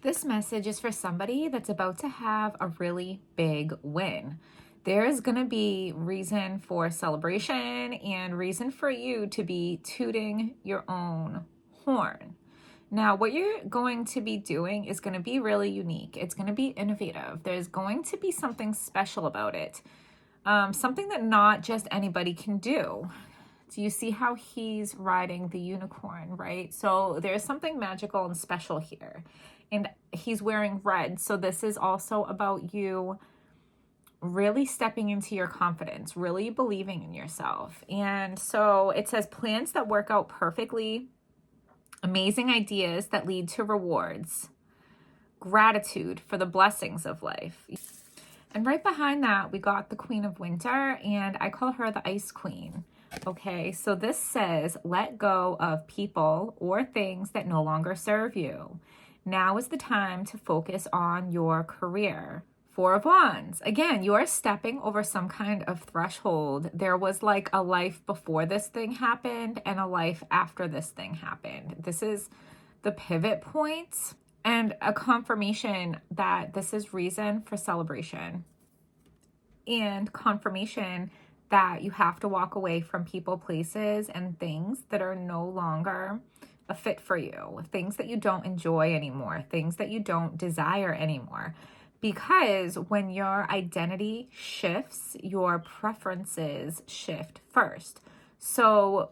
This message is for somebody that's about to have a really big win. There is going to be reason for celebration and reason for you to be tooting your own horn. Now, what you're going to be doing is going to be really unique. It's going to be innovative. There's going to be something special about it, something that not just anybody can do. Do you see how he's riding the unicorn, right? So there's something magical and special here. And he's wearing red. So this is also about you really stepping into your confidence, really believing in yourself. And so it says plans that work out perfectly, amazing ideas that lead to rewards, gratitude for the blessings of life. And right behind that, we got the Queen of Winter, and I call her the Ice Queen. Okay, so this says, let go of people or things that no longer serve you. Now is the time to focus on your career. Four of Wands. Again, you are stepping over some kind of threshold. There was like a life before this thing happened and a life after this thing happened. This is the pivot point and a confirmation that this is reason for celebration and confirmation that you have to walk away from people, places, and things that are no longer a fit for you, things that you don't enjoy anymore, things that you don't desire anymore. Because when your identity shifts, your preferences shift first. So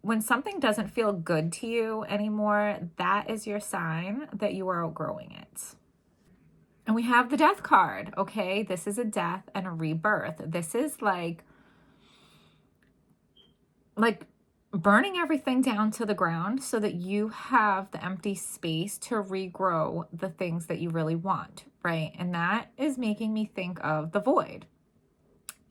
when something doesn't feel good to you anymore, that is your sign that you are outgrowing it. And we have the Death card, okay? This is a death and a rebirth. This is like burning everything down to the ground so that you have the empty space to regrow the things that you really want, right? And that is making me think of the void.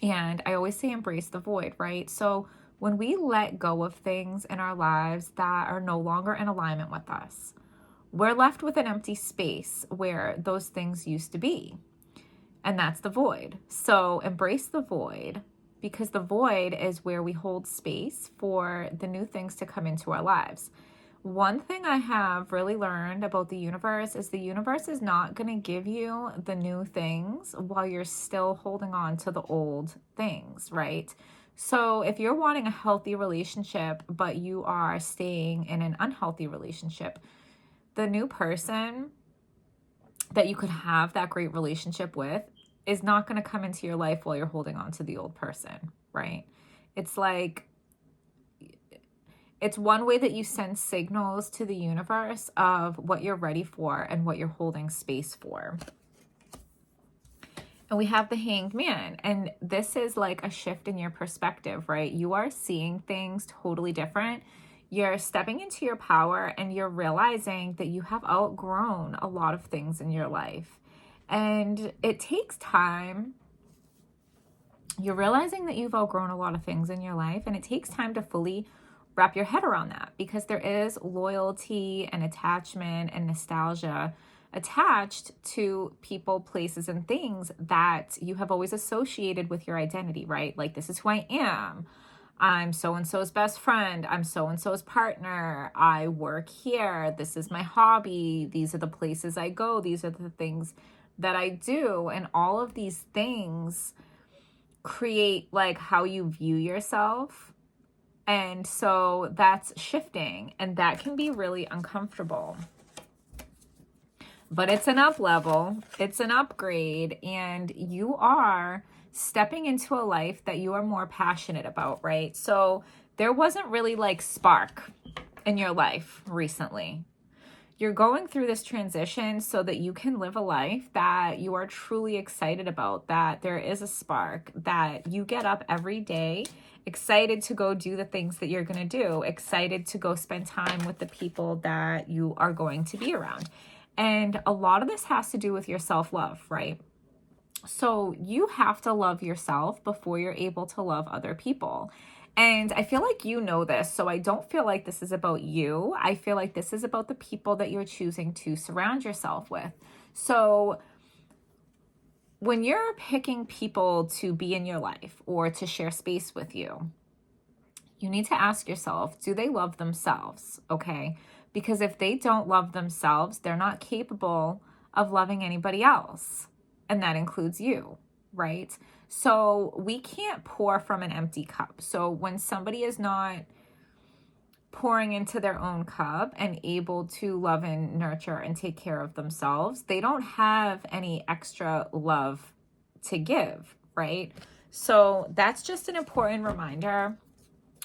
And I always say embrace the void, right? So when we let go of things in our lives that are no longer in alignment with us, we're left with an empty space where those things used to be. And that's the void. So embrace the void, because the void is where we hold space for the new things to come into our lives. One thing I have really learned about the universe is not going to give you the new things while you're still holding on to the old things, right? So if you're wanting a healthy relationship, but you are staying in an unhealthy relationship, the new person that you could have that great relationship with is not going to come into your life while you're holding on to the old person, right? It's like, it's one way that you send signals to the universe of what you're ready for and what you're holding space for. And we have the Hanged Man, and this is like a shift in your perspective, right? You are seeing things totally different. You're stepping into your power and you're realizing that you have outgrown a lot of things in your life. And it takes time. You're realizing that you've outgrown a lot of things in your life, and it takes time to fully wrap your head around that, because there is loyalty and attachment and nostalgia attached to people, places, and things that you have always associated with your identity, right? Like, this is who I am. I'm so-and-so's best friend. I'm so-and-so's partner. I work here. This is my hobby. These are the places I go. These are the things that I do. And all of these things create like how you view yourself. And so that's shifting, and that can be really uncomfortable. But it's an up level, it's an upgrade, and you are stepping into a life that you are more passionate about, right? So there wasn't really like spark in your life recently. You're going through this transition so that you can live a life that you are truly excited about, that there is a spark, that you get up every day excited to go do the things that you're going to do, excited to go spend time with the people that you are going to be around. And a lot of this has to do with your self-love, right? So you have to love yourself before you're able to love other people. And I feel like you know this, so I don't feel like this is about you. I feel like this is about the people that you're choosing to surround yourself with. So when you're picking people to be in your life or to share space with you, you need to ask yourself, do they love themselves? Okay. Because if they don't love themselves, they're not capable of loving anybody else. And that includes you, right? So we can't pour from an empty cup. So when somebody is not pouring into their own cup and able to love and nurture and take care of themselves, they don't have any extra love to give, right? So that's just an important reminder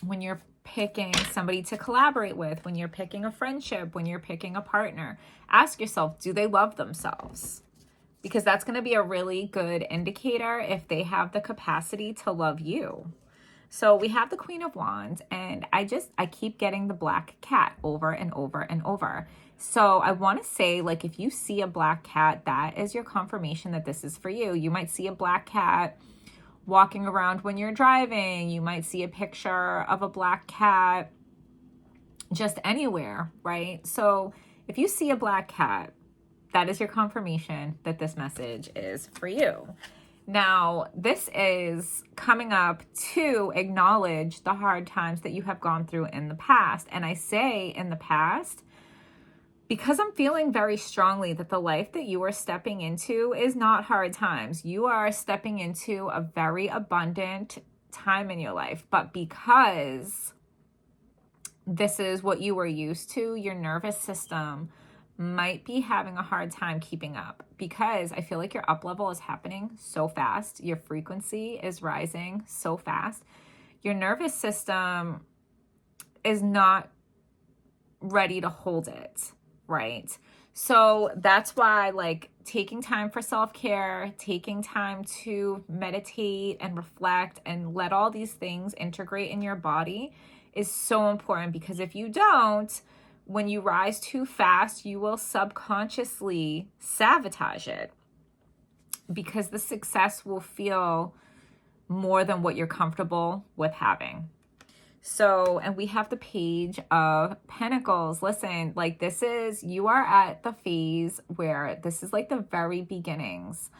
when you're picking somebody to collaborate with, when you're picking a friendship, when you're picking a partner. Ask yourself, do they love themselves? Because that's going to be a really good indicator if they have the capacity to love you. So we have the Queen of Wands, and I keep getting the black cat over and over and over. So I want to say, like, if you see a black cat, that is your confirmation that this is for you. You might see a black cat walking around when you're driving. You might see a picture of a black cat just anywhere, right? So if you see a black cat, that is your confirmation that this message is for you. Now, this is coming up to acknowledge the hard times that you have gone through in the past. And I say in the past because I'm feeling very strongly that the life that you are stepping into is not hard times. You are stepping into a very abundant time in your life. But because this is what you were used to, your nervous system might be having a hard time keeping up, because I feel like your up level is happening so fast. Your frequency is rising so fast. Your nervous system is not ready to hold it, right? So that's why, like, taking time for self-care, taking time to meditate and reflect and let all these things integrate in your body is so important, because if you don't, when you rise too fast, you will subconsciously sabotage it, because the success will feel more than what you're comfortable with having. So, and we have the Page of Pentacles. Listen, like, you are at the phase where this is like the very beginnings.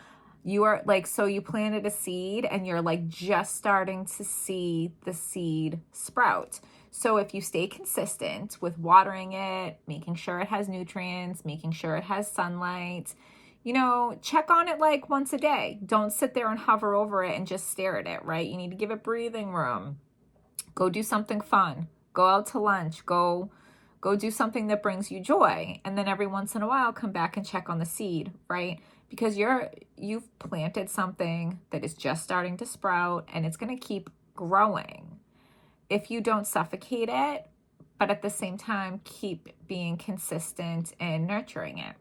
You are like, so you planted a seed and you're like just starting to see the seed sprout. So if you stay consistent with watering it, making sure it has nutrients, making sure it has sunlight, check on it like once a day. Don't sit there and hover over it and just stare at it, right? You need to give it breathing room. Go do something fun. Go out to lunch. Go do something that brings you joy. And then every once in a while, come back and check on the seed, right? Because you've planted something that is just starting to sprout, and it's going to keep growing if you don't suffocate it, but at the same time, keep being consistent in nurturing it.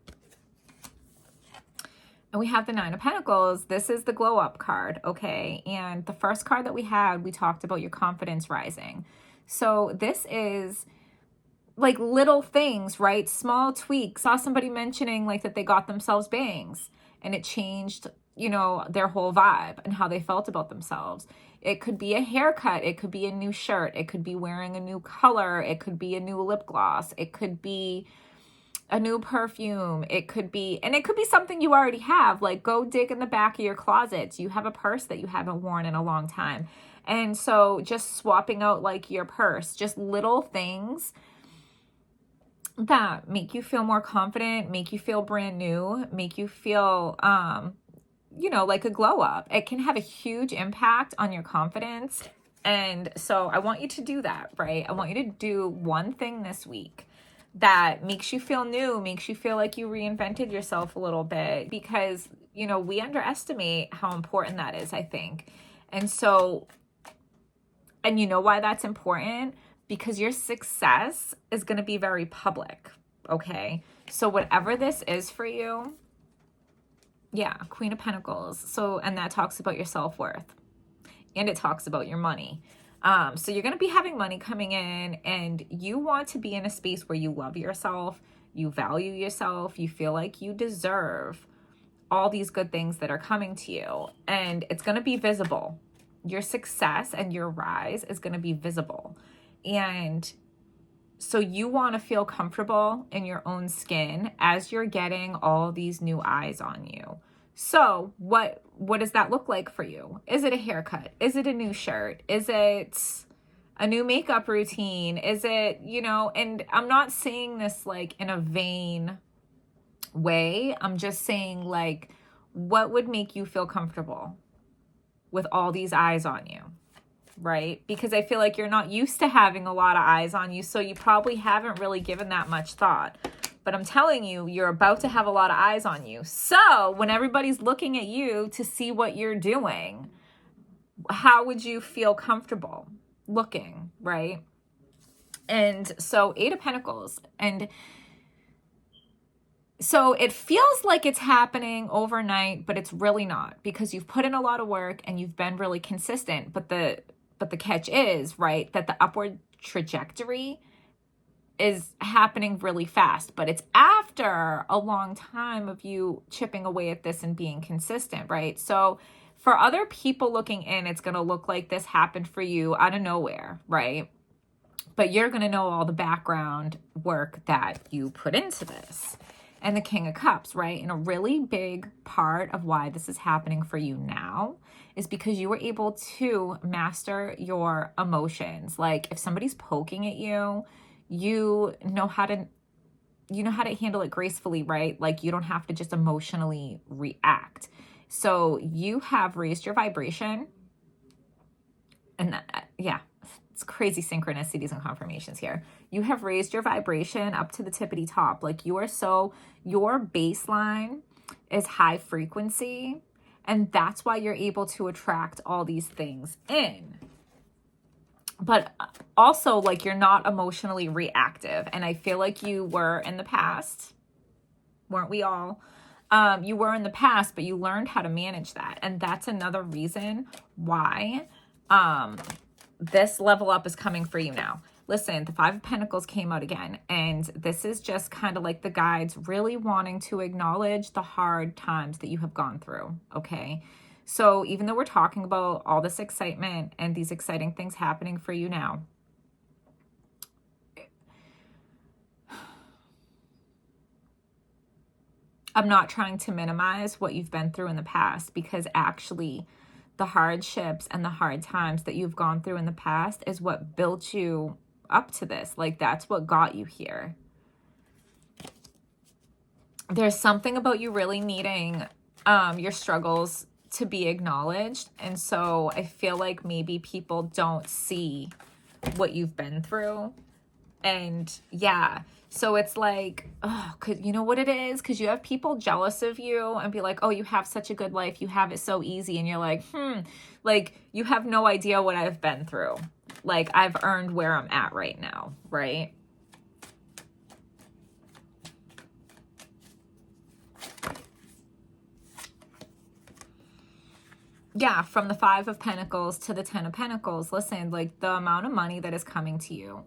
And we have the Nine of Pentacles. This is the glow up card, okay? And the first card that we had, we talked about your confidence rising. So this is like little things, right? Small tweaks. Saw somebody mentioning like that they got themselves bangs and it changed, their whole vibe and how they felt about themselves. It could be a haircut. It could be a new shirt. It could be wearing a new color. It could be a new lip gloss. It could be a new perfume. It could be something you already have. Like, go dig in the back of your closets. You have a purse that you haven't worn in a long time. And so just swapping out like your purse, just little things that make you feel more confident, make you feel brand new, make you feel, like a glow up. It can have a huge impact on your confidence. And so I want you to do that, right? I want you to do one thing this week that makes you feel new, makes you feel like you reinvented yourself a little bit, because, we underestimate how important that is, I think. And so, and you know why that's important? Because your success is going to be very public, okay? So whatever this is for you, yeah, Queen of Pentacles. So, and that talks about your self-worth, and it talks about your money. So you're going to be having money coming in, and you want to be in a space where you love yourself, you value yourself, you feel like you deserve all these good things that are coming to you, and it's going to be visible. Your success and your rise is going to be visible. And so you want to feel comfortable in your own skin as you're getting all these new eyes on you. So what does that look like for you? Is it a haircut? Is it a new shirt? Is it A new makeup routine? Is it, and I'm not saying this like in a vain way. I'm just saying like, what would make you feel comfortable with all these eyes on you, right? Because I feel like you're not used to having a lot of eyes on you, so you probably haven't really given that much thought. But I'm telling you, you're about to have a lot of eyes on you. So when everybody's looking at you to see what you're doing, how would you feel comfortable looking, right? And so 8 of Pentacles. And so it feels like it's happening overnight, but it's really not, because you've put in a lot of work and you've been really consistent. But the catch is, right, that the upward trajectory is happening really fast, but it's after a long time of you chipping away at this and being consistent, right? So for other people looking in, it's going to look like this happened for you out of nowhere, right? But you're going to know all the background work that you put into this. And the King of Cups, right? And a really big part of why this is happening for you now is because you were able to master your emotions. Like if somebody's poking at you, you know how to handle it gracefully, right? Like you don't have to just emotionally react. So you have raised your vibration. And it's crazy synchronicities and confirmations here. You have raised your vibration up to the tippity top. Like your baseline is high frequency. And that's why you're able to attract all these things in. But also, like, you're not emotionally reactive. And I feel like you were in the past. Weren't we all? You were in the past, but you learned how to manage that. And that's another reason why this level up is coming for you now. Listen, the 5 of Pentacles came out again. And this is just kind of like the guides really wanting to acknowledge the hard times that you have gone through, okay? So even though we're talking about all this excitement and these exciting things happening for you now, I'm not trying to minimize what you've been through in the past, because actually the hardships and the hard times that you've gone through in the past is what built you up to this. Like that's what got you here. There's something about you really needing your struggles to be acknowledged. And so I feel like maybe people don't see what you've been through. And yeah, so it's like, oh, you know what it is? Because you have people jealous of you and be like, oh, you have such a good life. You have it so easy. And you're like, like you have no idea what I've been through. Like I've earned where I'm at right now, right? Yeah, from the 5 of Pentacles to the 10 of Pentacles, listen, like the amount of money that is coming to you,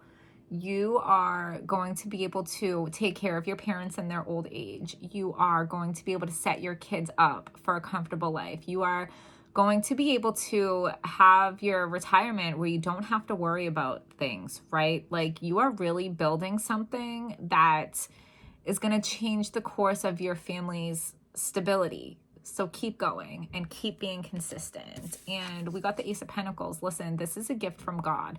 you are going to be able to take care of your parents in their old age. You are going to be able to set your kids up for a comfortable life. You are going to be able to have your retirement where you don't have to worry about things, right? Like you are really building something that is going to change the course of your family's stability. So keep going and keep being consistent. And we got the Ace of Pentacles. Listen, this is a gift from God.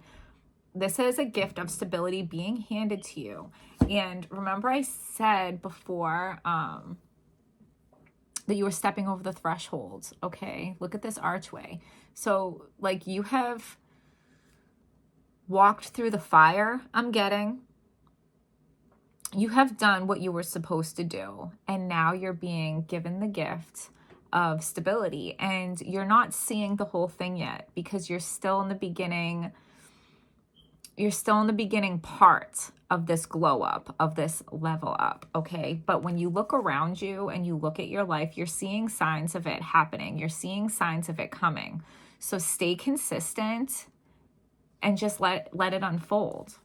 This is a gift of stability being handed to you. And remember I said before that you were stepping over the threshold, okay? Look at this archway. So like you have walked through the fire, I'm getting. You have done what you were supposed to do. And now you're being given the gift of stability. And you're not seeing the whole thing yet because you're still in the beginning. You're still in the beginning part of this glow up, of this level up, okay? But when you look around you and you look at your life, you're seeing signs of it happening. You're seeing signs of it coming. So stay consistent and just let it unfold.